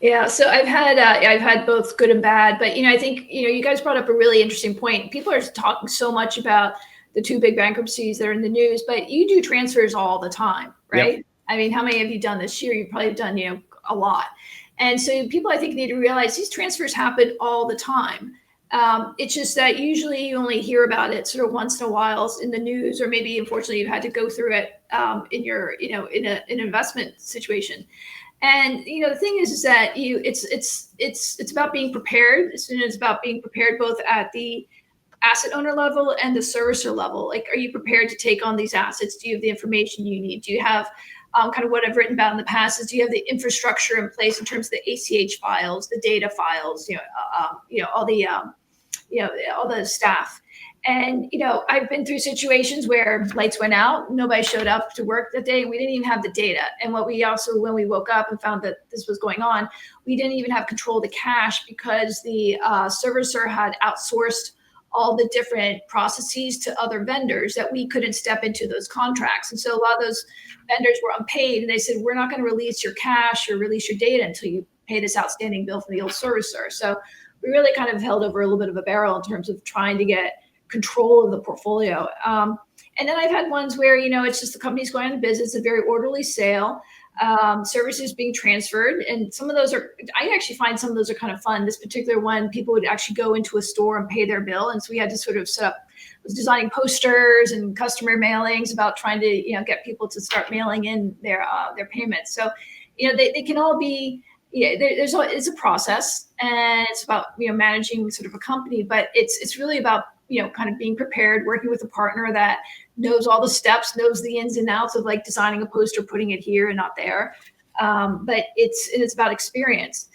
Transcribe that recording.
Yeah, so I've had both good and bad, but I think you guys brought up a really interesting point. People are talking so much about the two big bankruptcies that are in the news, but you do transfers all the time, Yep. right? I mean, how many have you done this year? You've probably done a lot, and so people I think need to realize these transfers happen all the time. It's just that usually you only hear about it sort of once in a while in the news, or maybe unfortunately you've had to go through it in your an investment situation. And the thing is that it's about being prepared. It's about being prepared both at the asset owner level and the servicer level. Like, are you prepared to take on these assets? Do you have the information you need? Do you have kind of what I've written about in the past? Is do you have the infrastructure in place in terms of the ACH files, the data files, all the all the staff. And I've been through situations where lights went out, nobody showed up to work that day, and we didn't even have the data. And what we also, when we woke up and found that this was going on, we didn't even have control of the cash because the servicer had outsourced all the different processes to other vendors that we couldn't step into those contracts. And so a lot of those vendors were unpaid, and they said, we're not going to release your cash or release your data until you pay this outstanding bill from the old servicer. So we really kind of held over a little bit of a barrel in terms of trying to get control of the portfolio. And then I've had ones where, it's just the company's going out of business, a very orderly sale, services being transferred. And some of those I actually find some of those are kind of fun. This particular one, people would actually go into a store and pay their bill. And so we had to sort of set up, was designing posters and customer mailings about trying to, get people to start mailing in their payments. So, they can all be, it's a process, and it's about managing sort of a company, but it's really about kind of being prepared, working with a partner that knows all the steps, knows the ins and outs of like designing a poster, putting it here and not there. But it's about experience.